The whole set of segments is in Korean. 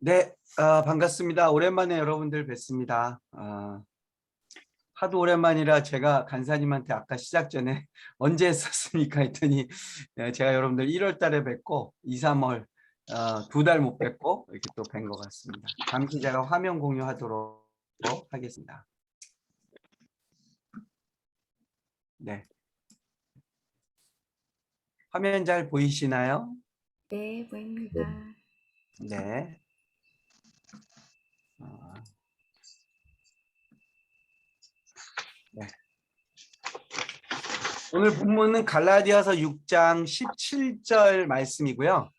네, 반갑습니다. 오랜만에 여러분들 뵙습니다. 하도 오랜만이라 제가 간사님한테 아까 시작 전에 언제 했었습니까 했더니 제가 여러분들 1월 달에 뵙고 2, 3월 2달 못 뵙고 이렇게 또 뵌 것 같습니다. 잠시 제가 화면 공유하도록 하겠습니다. 네, 화면 잘 보이시나요? 네, 보입니다. 네. 어, 네. 오늘 본문은 갈라디아서 6장 17절 말씀이고요.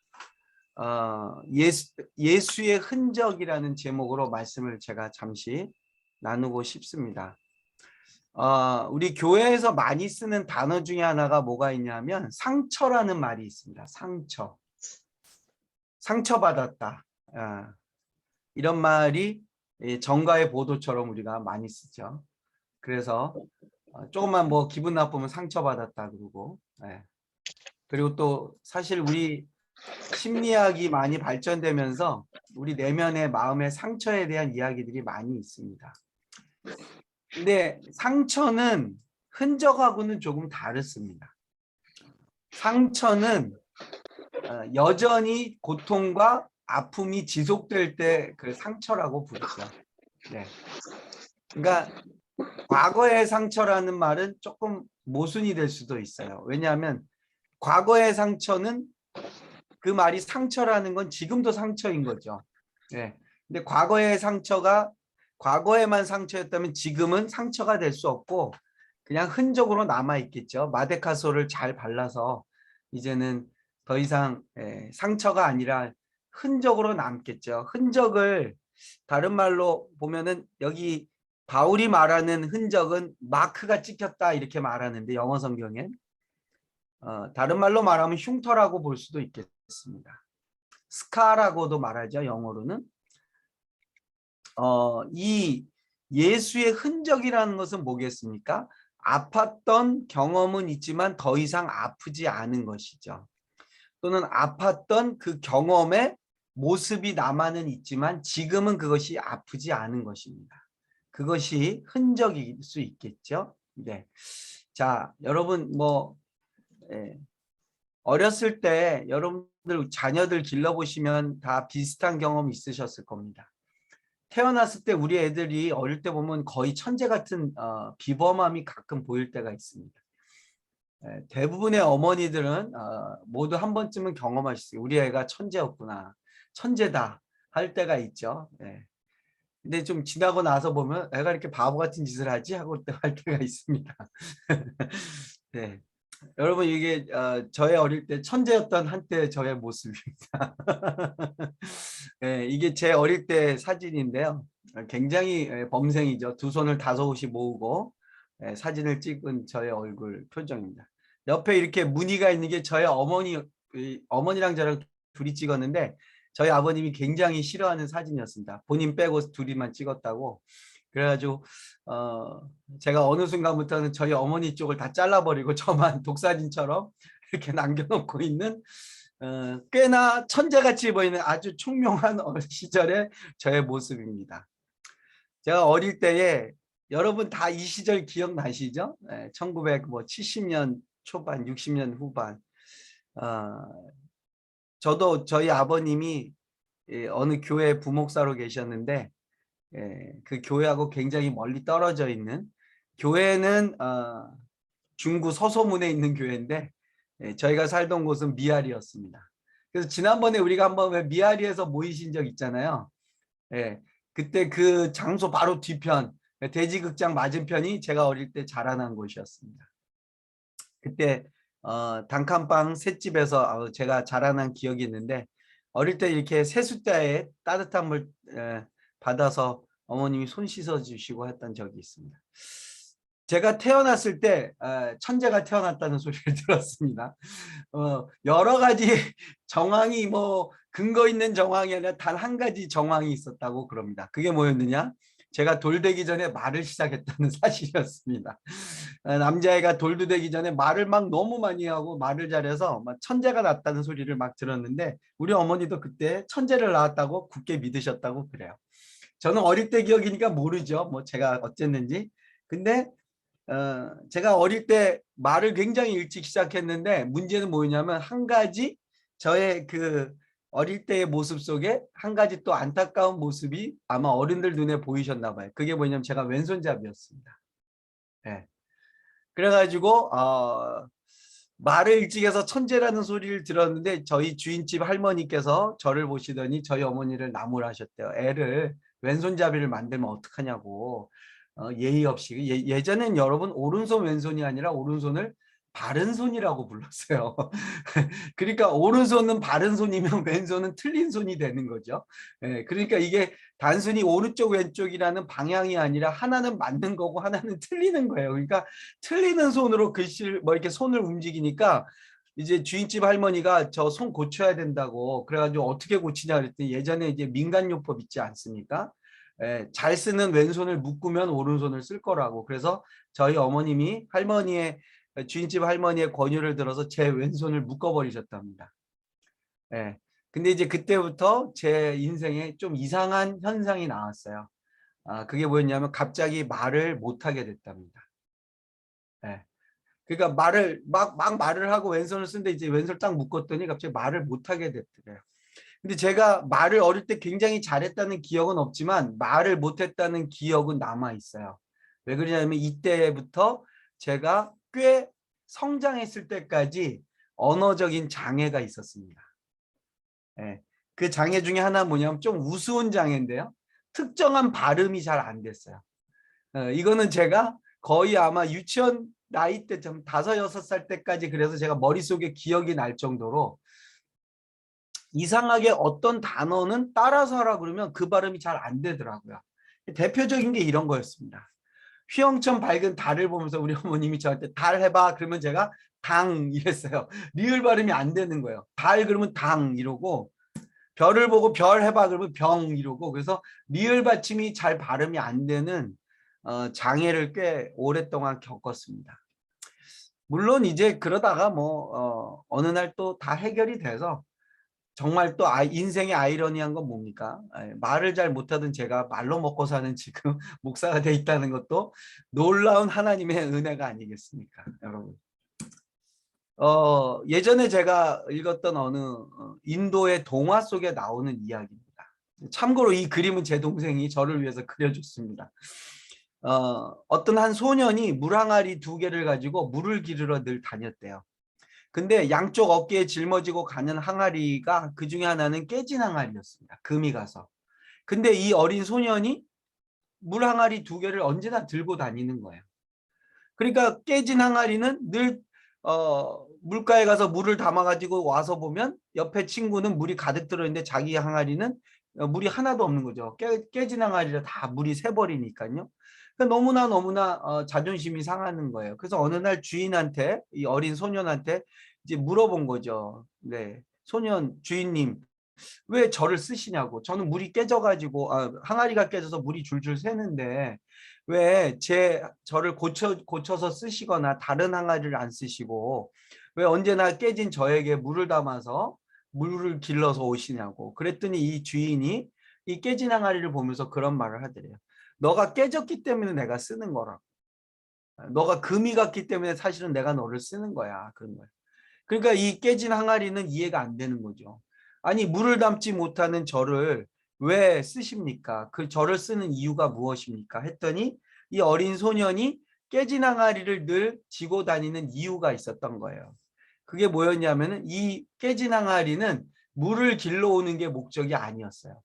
예수의 흔적이라는 제목으로 말씀을 제가 잠시 나누고 싶습니다. 우리 교회에서 많이 쓰는 단어 중에 하나가 뭐가 있냐면 상처라는 말이 있습니다. 상처받았다. 이런 말이 정가의 보도처럼 우리가 많이 쓰죠. 그래서 조금만 뭐 기분 나쁘면 상처받았다 그러고, 그리고 또 사실 우리 심리학이 많이 발전되면서 우리 내면의 마음의 상처에 대한 이야기들이 많이 있습니다. 근데 상처는 흔적하고는 조금 다릅니다. 상처는 여전히 고통과 아픔이 지속될 때 그 상처라고 부르죠. 네. 그러니까 과거의 상처라는 말은 조금 모순이 될 수도 있어요. 왜냐하면 과거의 상처는 그 말이 상처라는 건 지금도 상처인 거죠. 네. 근데 과거의 상처가 과거에만 상처였다면 지금은 상처가 될 수 없고 그냥 흔적으로 남아 있겠죠. 마데카소를 잘 발라서 이제는 더 이상 상처가 아니라 흔적으로 남겠죠. 흔적을 다른 말로 보면은 여기 바울이 말하는 흔적은 마크가 찍혔다 이렇게 말하는데 영어 성경엔 다른 말로 말하면 흉터라고 볼 수도 있겠습니다. 스카라고도 말하죠. 영어로는. 이 예수의 흔적이라는 것은 뭐겠습니까? 아팠던 경험은 있지만 더 이상 아프지 않은 것이죠. 또는 아팠던 그 경험의 모습이 남아는 있지만 지금은 그것이 아프지 않은 것입니다. 그것이 흔적일 수 있겠죠. 네. 자, 여러분 어렸을 때 여러분들 자녀들 길러보시면 다 비슷한 경험 있으셨을 겁니다. 태어났을 때 우리 애들이 어릴 때 보면 거의 천재 같은 비범함이 가끔 보일 때가 있습니다. 대부분의 어머니들은 모두 한 번쯤은 경험하셨어요. 우리 애가 천재였구나, 천재다 할 때가 있죠. 근데 좀 지나고 나서 보면 애가 이렇게 바보 같은 짓을 하지 하고 할 때가 있습니다. 네. 여러분 이게 저의 어릴 때 천재였던 한때 저의 모습입니다. 네, 이게 제 어릴 때 사진인데요. 굉장히 범생이죠. 두 손을 다섯이 모으고 사진을 찍은 저의 얼굴 표정입니다. 옆에 이렇게 무늬가 있는 게 저의 어머니랑 저랑 둘이 찍었는데 저희 아버님이 굉장히 싫어하는 사진이었습니다. 본인 빼고 둘이만 찍었다고. 그래가지고 제가 어느 순간부터는 저희 어머니 쪽을 다 잘라버리고 저만 독사진처럼 이렇게 남겨놓고 있는 꽤나 천재같이 보이는 아주 총명한 시절의 저의 모습입니다. 제가 어릴 때에 여러분 다 이 시절 기억나시죠? 1970년 초반, 60년 후반. 저도 저희 아버님이 어느 교회 부목사로 계셨는데 그 교회하고 굉장히 멀리 떨어져 있는 교회는 중구 서소문에 있는 교회인데 저희가 살던 곳은 미아리였습니다. 그래서 지난번에 우리가 한번 왜 미아리에서 모이신 적 있잖아요. 그때 그 장소 바로 뒤편 대지극장 맞은편이 제가 어릴 때 자라난 곳이었습니다. 그때 단칸방 셋집에서 제가 자라난 기억이 있는데 어릴 때 이렇게 세숫대에 따뜻한 물 받아서 어머님이 손 씻어 주시고 했던 적이 있습니다. 제가 태어났을 때 천재가 태어났다는 소리를 들었습니다. 여러 가지 정황이 뭐 근거 있는 정황이 아니라 단 한 가지 정황이 있었다고 그럽니다. 그게 뭐였느냐? 제가 돌되기 전에 말을 시작했다는 사실이었습니다. 남자애가 돌도 되기 전에 말을 막 너무 많이 하고 말을 잘해서 막 천재가 났다는 소리를 막 들었는데 우리 어머니도 그때 천재를 낳았다고 굳게 믿으셨다고 그래요. 저는 어릴 때 기억이니까 모르죠. 뭐 제가 어쨌는지. 근데 제가 어릴 때 말을 굉장히 일찍 시작했는데 문제는 뭐냐면 한 가지 저의 그 어릴 때의 모습 속에 한 가지 또 안타까운 모습이 아마 어른들 눈에 보이셨나 봐요. 그게 뭐냐면 제가 왼손잡이였습니다. 네. 그래가지고 말을 일찍 해서 천재라는 소리를 들었는데 저희 주인집 할머니께서 저를 보시더니 저희 어머니를 나무라셨대요. 애를 왼손잡이를 만들면 어떡하냐고. 예의 없이 예전엔 여러분 오른손 왼손이 아니라 오른손을 바른 손이라고 불렀어요. 그러니까 오른손은 바른 손이면 왼손은 틀린 손이 되는 거죠. 예, 그러니까 이게 단순히 오른쪽 왼쪽이라는 방향이 아니라 하나는 맞는 거고 하나는 틀리는 거예요. 그러니까 틀리는 손으로 글씨를 뭐 이렇게 손을 움직이니까 이제 주인집 할머니가 저 손 고쳐야 된다고 그래가지고 어떻게 고치냐 그랬더니 예전에 이제 민간요법 있지 않습니까? 예, 잘 쓰는 왼손을 묶으면 오른손을 쓸 거라고. 그래서 저희 어머님이 할머니의 주인집 할머니의 권유를 들어서 제 왼손을 묶어버리셨답니다. 예. 근데 이제 그때부터 제 인생에 좀 이상한 현상이 나왔어요. 그게 뭐였냐면 갑자기 말을 못하게 됐답니다. 예. 그러니까 막 말을 하고 왼손을 쓰는데 이제 왼손을 딱 묶었더니 갑자기 말을 못하게 됐더래요. 근데 제가 말을 어릴 때 굉장히 잘했다는 기억은 없지만 말을 못했다는 기억은 남아 있어요. 왜 그러냐면 이때부터 제가 꽤 성장했을 때까지 언어적인 장애가 있었습니다. 예. 그 장애 중에 하나 뭐냐면 좀 우스운 장애인데요. 특정한 발음이 잘 안 됐어요. 이거는 제가 거의 아마 유치원 나이 때 좀 5~6살 때까지 그래서 제가 머릿속에 기억이 날 정도로 이상하게 어떤 단어는 따라서 하라 그러면 그 발음이 잘 안 되더라고요. 대표적인 게 이런 거였습니다. 휘영천 밝은 달을 보면서 우리 어머님이 저한테 달 해봐 그러면 제가 당 이랬어요. 리을 발음이 안 되는 거예요. 달 그러면 당 이러고 별을 보고 별 해봐 그러면 병 이러고 그래서 리을 받침이 잘 발음이 안 되는 장애를 꽤 오랫동안 겪었습니다. 물론 이제 그러다가 뭐 어느 날 또 다 해결이 돼서 정말 또 인생의 아이러니한 건 뭡니까? 말을 잘 못하던 제가 말로 먹고 사는 지금 목사가 돼 있다는 것도 놀라운 하나님의 은혜가 아니겠습니까, 여러분? 예전에 제가 읽었던 어느 인도의 동화 속에 나오는 이야기입니다. 참고로 이 그림은 제 동생이 저를 위해서 그려줬습니다. 어떤 한 소년이 물 항아리 2개를 가지고 물을 기르러 늘 다녔대요. 근데 양쪽 어깨에 짊어지고 가는 항아리가 그 중에 하나는 깨진 항아리였습니다. 금이 가서. 근데 이 어린 소년이 물 항아리 2개를 언제나 들고 다니는 거예요. 그러니까 깨진 항아리는 늘 물가에 가서 물을 담아가지고 와서 보면 옆에 친구는 물이 가득 들어있는데 자기 항아리는 물이 하나도 없는 거죠. 깨진 항아리라 다 물이 새버리니까요. 그러니까 너무나 자존심이 상하는 거예요. 그래서 어느 날 주인한테 이 어린 소년한테 이제 물어본 거죠. 네, 소년 주인님 왜 저를 쓰시냐고. 저는 물이 깨져가지고 항아리가 깨져서 물이 줄줄 새는데 왜 저를 고쳐서 쓰시거나 다른 항아리를 안 쓰시고 왜 언제나 깨진 저에게 물을 담아서 물을 길러서 오시냐고. 그랬더니 이 주인이 이 깨진 항아리를 보면서 그런 말을 하더래요. 너가 깨졌기 때문에 내가 쓰는 거라고. 너가 금이 갔기 때문에 사실은 내가 너를 쓰는 거야. 그런 거야. 그러니까 이 깨진 항아리는 이해가 안 되는 거죠. 아니 물을 담지 못하는 저를 왜 쓰십니까? 그 저를 쓰는 이유가 무엇입니까? 했더니 이 어린 소년이 깨진 항아리를 늘 지고 다니는 이유가 있었던 거예요. 그게 뭐였냐면은 이 깨진 항아리는 물을 길러오는 게 목적이 아니었어요.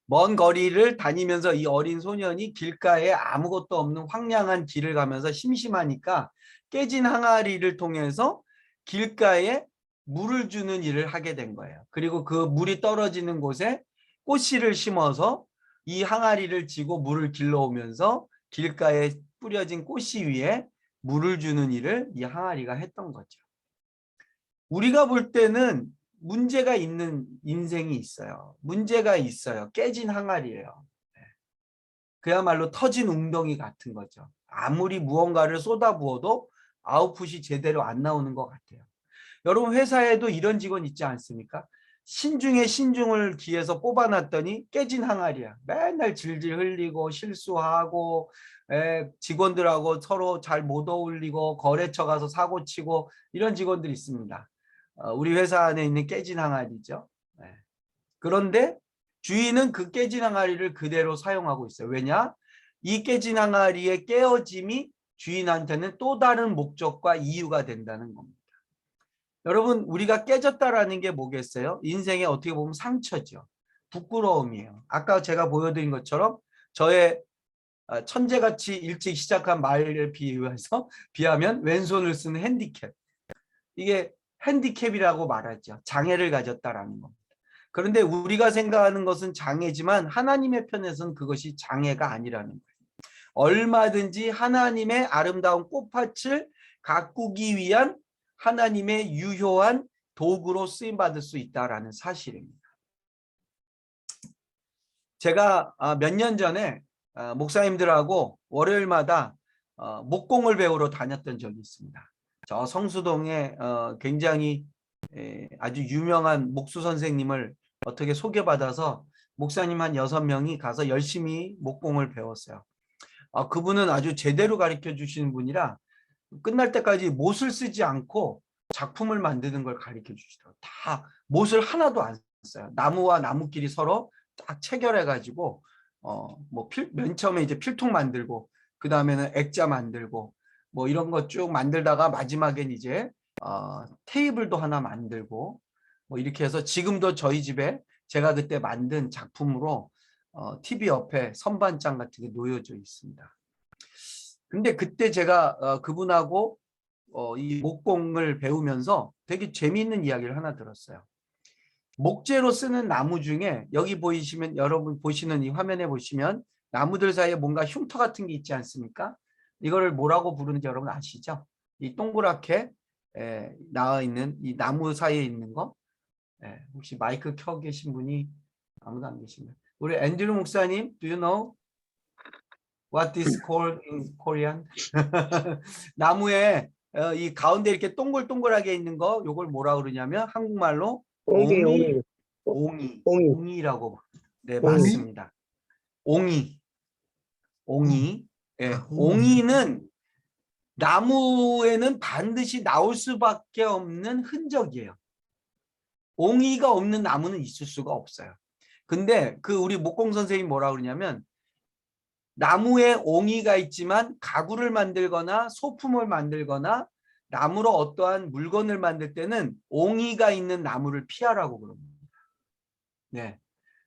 먼 거리를 다니면서 이 어린 소년이 길가에 아무것도 없는 황량한 길을 가면서 심심하니까 깨진 항아리를 통해서 길가에 물을 주는 일을 하게 된 거예요. 그리고 그 물이 떨어지는 곳에 꽃씨를 심어서 이 항아리를 지고 물을 길러오면서 길가에 뿌려진 꽃씨 위에 물을 주는 일을 이 항아리가 했던 거죠. 우리가 볼 때는 문제가 있는 인생이 있어요. 문제가 있어요. 깨진 항아리예요. 그야말로 터진 웅덩이 같은 거죠. 아무리 무언가를 쏟아부어도 아웃풋이 제대로 안 나오는 것 같아요. 여러분 회사에도 이런 직원 있지 않습니까? 신중에 신중을 기해서 뽑아놨더니 깨진 항아리야. 맨날 질질 흘리고 실수하고 직원들하고 서로 잘 못 어울리고 거래처 가서 사고 치고 이런 직원들이 있습니다. 우리 회사 안에 있는 깨진 항아리죠. 그런데 주인은 그 깨진 항아리를 그대로 사용하고 있어요. 왜냐? 이 깨진 항아리의 깨어짐이 주인한테는 또 다른 목적과 이유가 된다는 겁니다. 여러분 우리가 깨졌다라는 게 뭐겠어요? 인생에 어떻게 보면 상처죠. 부끄러움이에요. 아까 제가 보여드린 것처럼 저의 천재같이 일찍 시작한 말을 비하면 왼손을 쓰는 핸디캡. 이게 핸디캡이라고 말하죠. 장애를 가졌다라는 겁니다. 그런데 우리가 생각하는 것은 장애지만 하나님의 편에서는 그것이 장애가 아니라는 거예요. 얼마든지 하나님의 아름다운 꽃밭을 가꾸기 위한 하나님의 유효한 도구로 쓰임받을 수 있다는 사실입니다. 제가 몇 년 전에 목사님들하고 월요일마다 목공을 배우러 다녔던 적이 있습니다. 저 성수동에 굉장히 아주 유명한 목수 선생님을 어떻게 소개받아서 목사님 한 6명이 가서 열심히 목공을 배웠어요. 그분은 아주 제대로 가르쳐 주시는 분이라 끝날 때까지 못을 쓰지 않고 작품을 만드는 걸 가르쳐 주시더라고요. 다 못을 하나도 안 써요. 나무와 나무끼리 서로 딱 체결해 가지고 맨 처음에 이제 필통 만들고 그 다음에는 액자 만들고 뭐 이런 거 쭉 만들다가 마지막엔 이제 테이블도 하나 만들고 뭐 이렇게 해서 지금도 저희 집에 제가 그때 만든 작품으로 TV 옆에 선반장 같은 게 놓여져 있습니다. 근데 그때 제가 그분하고 이 목공을 배우면서 되게 재미있는 이야기를 하나 들었어요. 목재로 쓰는 나무 중에 여기 보이시면 여러분 보시는 이 화면에 보시면 나무들 사이에 뭔가 흉터 같은 게 있지 않습니까? 이거를 뭐라고 부르는지 여러분 아시죠? 이 동그랗게 나와 있는 이 나무 사이에 있는 거. 혹시 마이크 켜 계신 분이 아무도 안 계시나요? 우리 앤드류 목사님, do you know what this called in Korean? 나무에 이 가운데 이렇게 동글동글하게 있는 거, 요걸 뭐라 그러냐면 한국말로 옹이, 옹이라고. 네, 맞습니다. 옹이. 옹이는 나무에는 반드시 나올 수밖에 없는 흔적이에요. 옹이가 없는 나무는 있을 수가 없어요. 근데 그 우리 목공 선생님이 뭐라 그러냐면 나무에 옹이가 있지만 가구를 만들거나 소품을 만들거나 나무로 어떠한 물건을 만들 때는 옹이가 있는 나무를 피하라고 그럽니다. 네.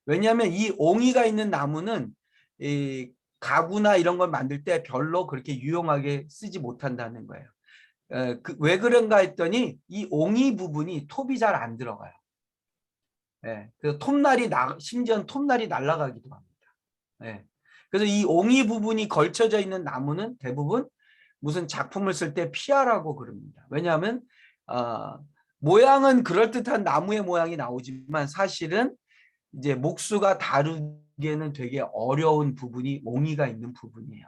왜냐하면 이 옹이가 있는 나무는 이 가구나 이런 걸 만들 때 별로 그렇게 유용하게 쓰지 못한다는 거예요. 왜 그런가 했더니 이 옹이 부분이 톱이 잘 안 들어가요. 그래서 심지어는 톱날이 날아가기도 합니다. 그래서 이 옹이 부분이 걸쳐져 있는 나무는 대부분 무슨 작품을 쓸 때 피하라고 그럽니다. 왜냐하면 모양은 그럴듯한 나무의 모양이 나오지만 사실은 이제 목수가 다루기에는 되게 어려운 부분이 옹이가 있는 부분이에요.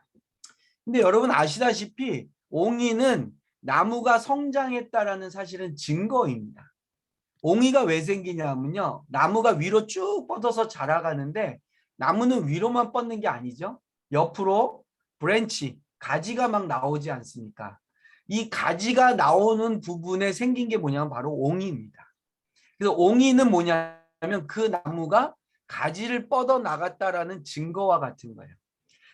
근데 여러분 아시다시피 옹이는 나무가 성장했다라는 사실은 증거입니다. 옹이가 왜 생기냐면요. 나무가 위로 쭉 뻗어서 자라가는데 나무는 위로만 뻗는 게 아니죠. 옆으로 브랜치, 가지가 막 나오지 않습니까? 이 가지가 나오는 부분에 생긴 게 뭐냐면 바로 옹이입니다. 그래서 옹이는 뭐냐면 그 나무가 가지를 뻗어 나갔다라는 증거와 같은 거예요.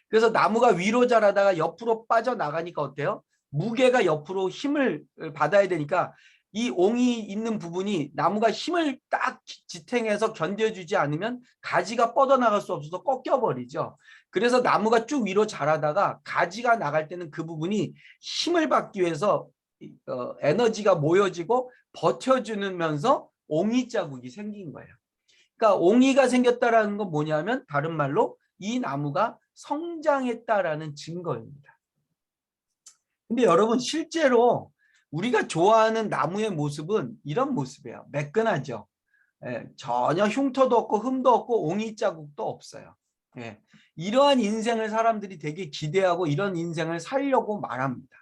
그래서 나무가 위로 자라다가 옆으로 빠져나가니까 어때요? 무게가 옆으로 힘을 받아야 되니까 이 옹이 있는 부분이 나무가 힘을 딱 지탱해서 견뎌주지 않으면 가지가 뻗어나갈 수 없어서 꺾여버리죠. 그래서 나무가 쭉 위로 자라다가 가지가 나갈 때는 그 부분이 힘을 받기 위해서 에너지가 모여지고 버텨주면서 옹이 자국이 생긴 거예요. 그러니까 옹이가 생겼다라는 건 뭐냐면 다른 말로 이 나무가 성장했다라는 증거입니다. 근데 여러분 실제로 우리가 좋아하는 나무의 모습은 이런 모습이에요. 매끈하죠. 전혀 흉터도 없고 흠도 없고 옹이 자국도 없어요. 예. 이러한 인생을 사람들이 되게 기대하고 이런 인생을 살려고 말합니다.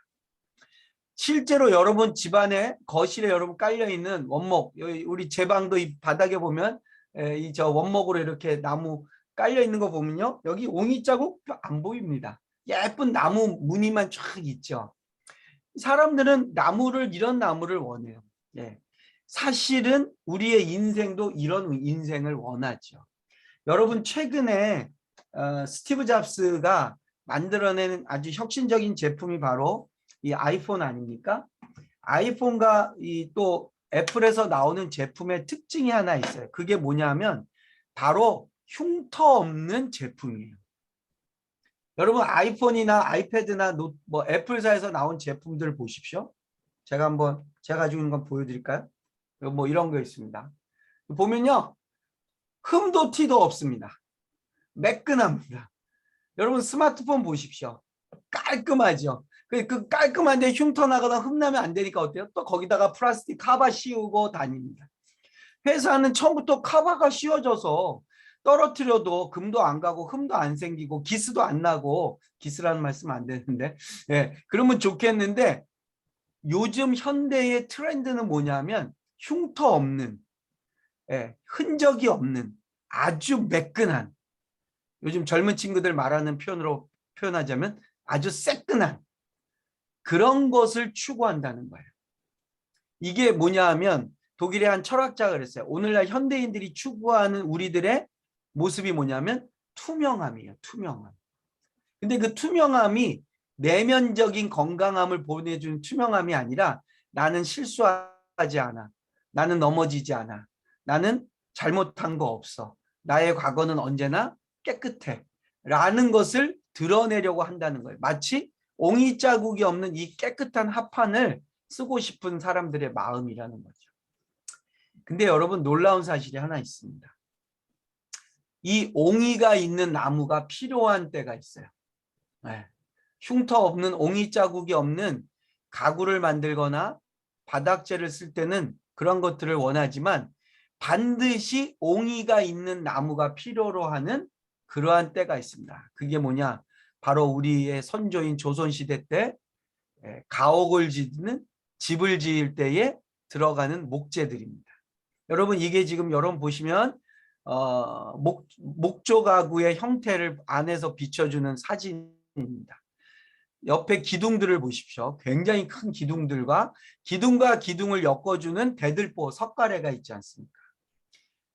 실제로 여러분 집안에 거실에 여러분 깔려 있는 원목, 우리 제 방도 이 바닥에 보면 이 저 원목으로 이렇게 나무 깔려 있는 거 보면요, 여기 옹이 자국 안 보입니다. 예쁜 나무 무늬만 쫙 있죠. 사람들은 이런 나무를 원해요. 예. 사실은 우리의 인생도 이런 인생을 원하죠. 여러분 최근에 스티브 잡스가 만들어낸 아주 혁신적인 제품이 바로 이 아이폰 아닙니까? 아이폰과 이 또 애플에서 나오는 제품의 특징이 하나 있어요. 그게 뭐냐면 바로 흉터 없는 제품이에요. 여러분 아이폰이나 아이패드나 뭐 애플사에서 나온 제품들 보십시오. 제가 가지고 있는 건 보여드릴까요? 뭐 이런 거 있습니다. 보면요, 흠도 티도 없습니다. 매끈합니다. 여러분 스마트폰 보십시오. 깔끔하죠. 그 깔끔한데 흉터 나거나 흠 나면 안 되니까 어때요? 또 거기다가 플라스틱 카바 씌우고 다닙니다. 회사는 처음부터 카바가 씌워져서 떨어뜨려도 금도 안 가고 흠도 안 생기고 기스도 안 나고, 기스라는 말씀 안 되는데, 예, 그러면 좋겠는데 요즘 현대의 트렌드는 뭐냐면 흉터 없는, 예, 흔적이 없는 아주 매끈한, 요즘 젊은 친구들 말하는 표현으로 표현하자면 아주 새끈한 그런 것을 추구한다는 거예요. 이게 뭐냐 하면 독일의 한 철학자가 그랬어요. 오늘날 현대인들이 추구하는 우리들의 모습이 뭐냐면 투명함이에요. 투명함. 근데 그 투명함이 내면적인 건강함을 보내주는 투명함이 아니라 나는 실수하지 않아. 나는 넘어지지 않아. 나는 잘못한 거 없어. 나의 과거는 언제나 깨끗해. 라는 것을 드러내려고 한다는 거예요. 마치 옹이 자국이 없는 이 깨끗한 합판을 쓰고 싶은 사람들의 마음이라는 거죠. 근데 여러분 놀라운 사실이 하나 있습니다. 이 옹이가 있는 나무가 필요한 때가 있어요. 네. 흉터 없는 옹이 자국이 없는 가구를 만들거나 바닥재를 쓸 때는 그런 것들을 원하지만 반드시 옹이가 있는 나무가 필요로 하는 그러한 때가 있습니다. 그게 뭐냐? 바로 우리의 선조인 조선시대 때 가옥을 짓는, 집을 지을 때에 들어가는 목재들입니다. 여러분 이게 지금 여러분 보시면 목조 가구의 형태를 안에서 비춰주는 사진입니다. 옆에 기둥들을 보십시오. 굉장히 큰 기둥들과 기둥을 엮어주는 대들보, 석가래가 있지 않습니까?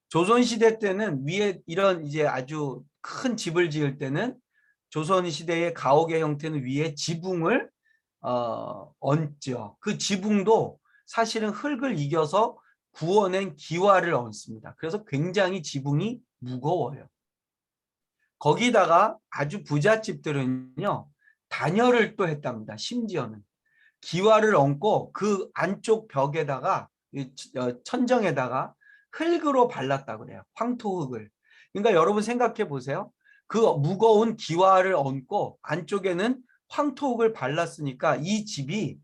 조선시대 때는 위에 이런 이제 아주 큰 집을 지을 때는 조선시대의 가옥의 형태는 위에 지붕을 얹죠. 그 지붕도 사실은 흙을 이겨서 구워낸 기와를 얹습니다. 그래서 굉장히 지붕이 무거워요. 거기다가 아주 부잣집들은요, 단열을 또 했답니다. 심지어는 기와를 얹고 그 안쪽 벽에다가 천정에다가 흙으로 발랐다 그래요. 황토흙을. 그러니까 여러분 생각해 보세요. 그 무거운 기와를 얹고 안쪽에는 황토흙을 발랐으니까 이 집이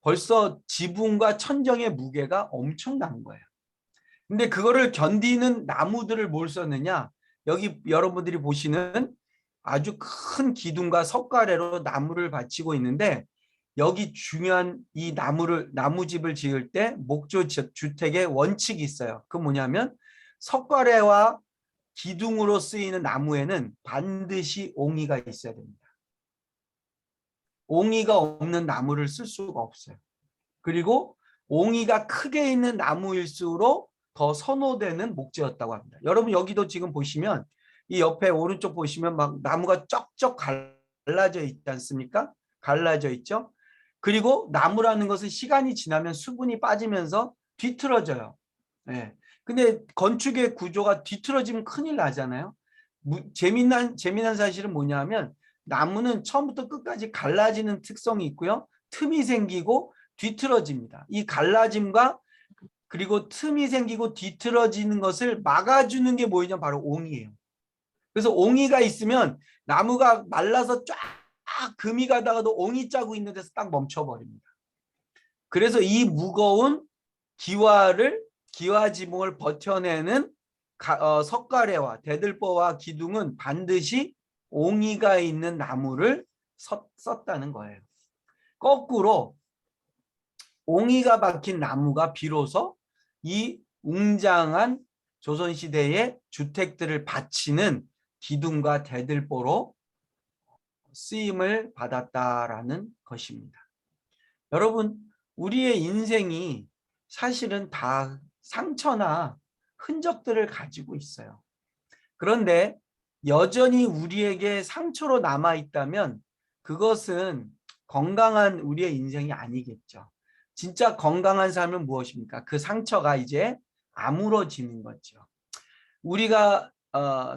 벌써 지붕과 천정의 무게가 엄청난 거예요. 근데 그거를 견디는 나무들을 뭘 썼느냐? 여기 여러분들이 보시는 아주 큰 기둥과 석가래로 나무를 받치고 있는데, 여기 중요한 이 나무집을 지을 때 목조 주택의 원칙이 있어요. 그 뭐냐면 석가래와 기둥으로 쓰이는 나무에는 반드시 옹이가 있어야 됩니다. 옹이가 없는 나무를 쓸 수가 없어요. 그리고 옹이가 크게 있는 나무일수록 더 선호되는 목재였다고 합니다. 여러분 여기도 지금 보시면 이 옆에 오른쪽 보시면 막 나무가 쩍쩍 갈라져 있지 않습니까? 갈라져 있죠. 그리고 나무라는 것은 시간이 지나면 수분이 빠지면서 뒤틀어져요. 네. 근데 건축의 구조가 뒤틀어지면 큰일 나잖아요. 재미난 사실은 뭐냐면 나무는 처음부터 끝까지 갈라지는 특성이 있고요. 틈이 생기고 뒤틀어집니다. 이 갈라짐과 그리고 틈이 생기고 뒤틀어지는 것을 막아주는 게 뭐냐? 바로 옹이에요. 그래서 옹이가 있으면 나무가 말라서 쫙 금이 가다가도 옹이 짜고 있는 데서 딱 멈춰버립니다. 그래서 이 무거운 기와 지붕을 버텨내는 석가래와 대들보와 기둥은 반드시 옹이가 있는 나무를 썼다는 거예요. 거꾸로 옹이가 박힌 나무가 비로소 이 웅장한 조선시대의 주택들을 받치는 기둥과 대들보로 쓰임을 받았다라는 것입니다. 여러분, 우리의 인생이 사실은 다 상처나 흔적들을 가지고 있어요. 그런데 여전히 우리에게 상처로 남아 있다면 그것은 건강한 우리의 인생이 아니겠죠. 진짜 건강한 삶은 무엇입니까? 그 상처가 이제 아물어지는 거죠. 우리가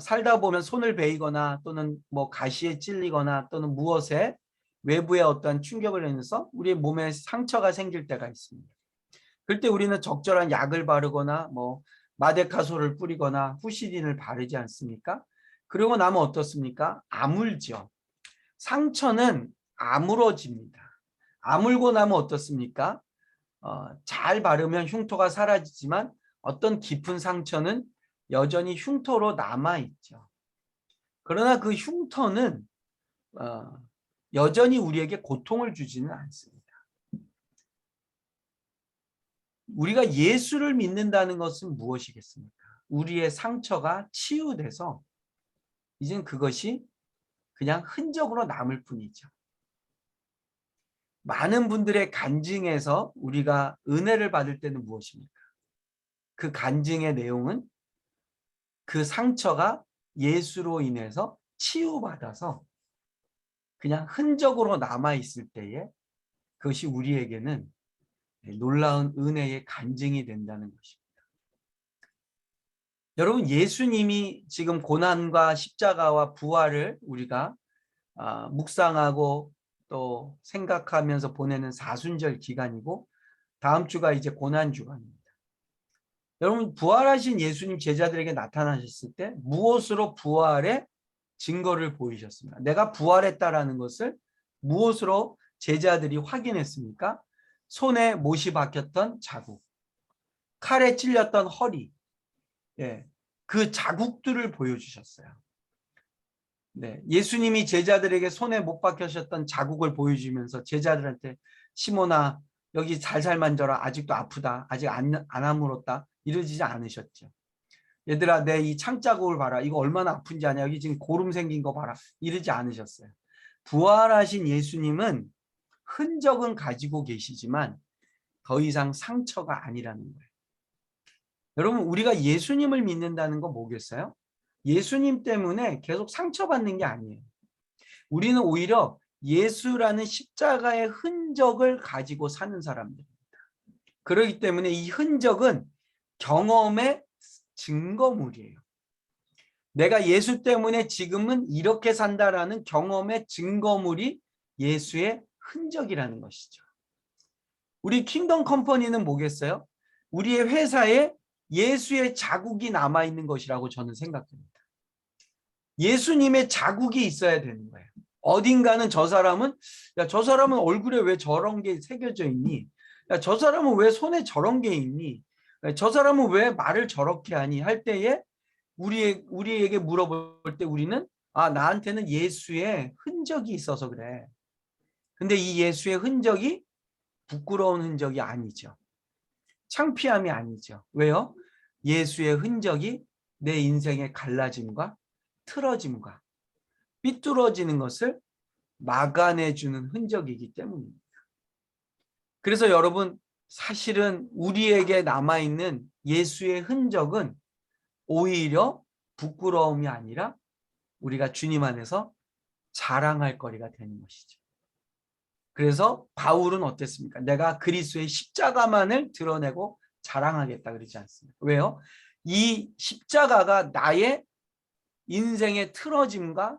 살다 보면 손을 베이거나 또는 뭐 가시에 찔리거나 또는 무엇에 외부의 어떠한 충격을 인해서 우리의 몸에 상처가 생길 때가 있습니다. 그럴 때 우리는 적절한 약을 바르거나 뭐 마데카솔을 뿌리거나 후시딘을 바르지 않습니까? 그러고 나면 어떻습니까? 아물죠. 상처는 아물어집니다. 아물고 나면 어떻습니까? 잘 바르면 흉터가 사라지지만 어떤 깊은 상처는 여전히 흉터로 남아있죠. 그러나 그 흉터는 여전히 우리에게 고통을 주지는 않습니다. 우리가 예수를 믿는다는 것은 무엇이겠습니까? 우리의 상처가 치유돼서 이젠 그것이 그냥 흔적으로 남을 뿐이죠. 많은 분들의 간증에서 우리가 은혜를 받을 때는 무엇입니까? 그 간증의 내용은 그 상처가 예수로 인해서 치유받아서 그냥 흔적으로 남아있을 때에 그것이 우리에게는 놀라운 은혜의 간증이 된다는 것입니다. 여러분, 예수님이 지금 고난과 십자가와 부활을 우리가 묵상하고 또 생각하면서 보내는 사순절 기간이고 다음 주가 이제 고난 주간입니다. 여러분, 부활하신 예수님 제자들에게 나타나셨을 때 무엇으로 부활의 증거를 보이셨습니까? 내가 부활했다라는 것을 무엇으로 제자들이 확인했습니까? 손에 못이 박혔던 자국, 칼에 찔렸던 허리, 그 자국들을 보여주셨어요. 예수님이 제자들에게 손에 못 박히셨던 자국을 보여주면서 제자들한테 시몬아 여기 살살 만져라 아직도 아프다 아직 안 아물었다 이러지 않으셨죠. 얘들아 내 이 창자국을 봐라 이거 얼마나 아픈지 아냐 여기 지금 고름 생긴 거 봐라 이러지 않으셨어요. 부활하신 예수님은 흔적은 가지고 계시지만 더 이상 상처가 아니라는 거예요. 여러분 우리가 예수님을 믿는다는 건 뭐겠어요? 예수님 때문에 계속 상처받는 게 아니에요. 우리는 오히려 예수라는 십자가의 흔적을 가지고 사는 사람들입니다. 그렇기 때문에 이 흔적은 경험의 증거물이에요. 내가 예수 때문에 지금은 이렇게 산다라는 경험의 증거물이 예수의 흔적이라는 것이죠. 우리 킹덤 컴퍼니는 뭐겠어요? 우리의 회사에 예수의 자국이 남아있는 것이라고 저는 생각합니다. 예수님의 자국이 있어야 되는 거예요. 어딘가는 저 사람은 야, 저 사람은 얼굴에 왜 저런 게 새겨져 있니? 야, 저 사람은 왜 손에 저런 게 있니? 야, 저 사람은 왜 말을 저렇게 하니? 할 때에 우리에게 물어볼 때 우리는 나한테는 예수의 흔적이 있어서 그래. 근데 이 예수의 흔적이 부끄러운 흔적이 아니죠. 창피함이 아니죠. 왜요? 예수의 흔적이 내 인생의 갈라짐과 틀어짐과 삐뚤어지는 것을 막아내주는 흔적이기 때문입니다. 그래서 여러분 사실은 우리에게 남아있는 예수의 흔적은 오히려 부끄러움이 아니라 우리가 주님 안에서 자랑할 거리가 되는 것이죠. 그래서 바울은 어땠습니까? 내가 그리스도의 십자가만을 드러내고 자랑하겠다 그러지 않습니다. 왜요? 이 십자가가 나의 인생의 틀어짐과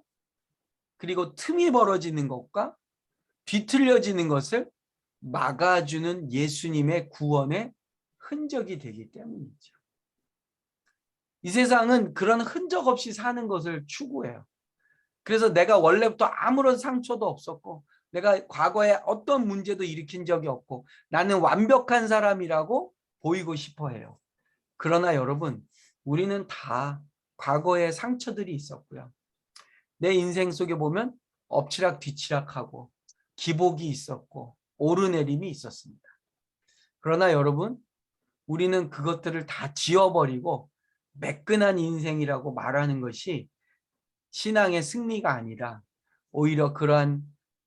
그리고 틈이 벌어지는 것과 뒤틀려지는 것을 막아주는 예수님의 구원의 흔적이 되기 때문이죠. 이 세상은 그런 흔적 없이 사는 것을 추구해요. 그래서 내가 원래부터 아무런 상처도 없었고 내가 과거에 어떤 문제도 일으킨 적이 없고 나는 완벽한 사람이라고 보이고 싶어 해요. 그러나 여러분 우리는 다 과거에 상처들이 있었고요. 내 인생 속에 보면 엎치락 뒤치락하고 기복이 있었고 오르내림이 있었습니다. 그러나 여러분, 우리는 그것들을 다 지워버리고 매끈한 인생이라고 말하는 것이 신앙의 승리가 아니라 오히려 그러한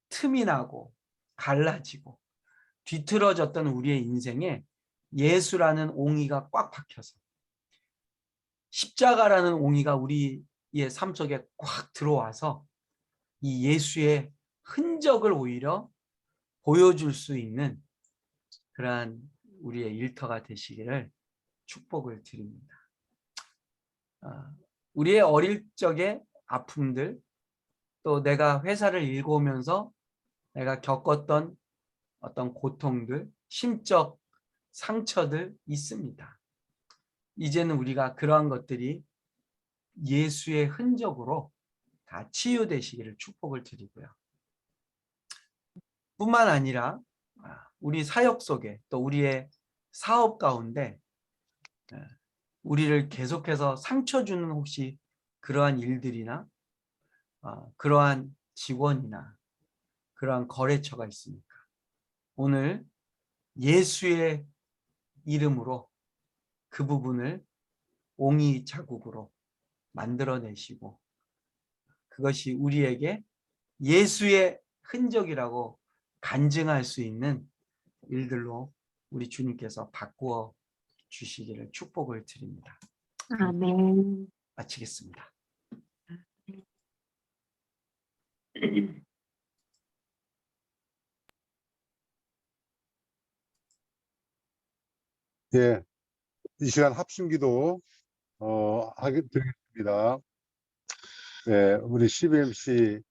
틈이 나고 갈라지고 뒤틀어졌던 우리의 인생에 예수라는 옹이가 꽉 박혀서 십자가라는 옹이가 우리의 삶 속에 꽉 들어와서 이 예수의 흔적을 오히려 보여줄 수 있는 그러한 우리의 일터가 되시기를 축복을 드립니다. 우리의 어릴 적의 아픔들, 또 내가 회사를 일궈오면서 내가 겪었던 어떤 고통들, 심적 상처들 있습니다. 이제는 우리가 그러한 것들이 예수의 흔적으로 다 치유되시기를 축복을 드리고요. 뿐만 아니라 우리 사역 속에 또 우리의 사업 가운데 우리를 계속해서 상처 주는 혹시 그러한 일들이나 그러한 직원이나 그러한 거래처가 있습니까? 오늘 예수의 이름으로 그 부분을 옹이 자국으로 만들어내시고 그것이 우리에게 예수의 흔적이라고 간증할 수 있는 일들로 우리 주님께서 바꾸어 주시기를 축복을 드립니다. 아멘. 마치겠습니다. 예, 이 시간 합심기도 하게 드리겠습니다. 예, 우리 CBMC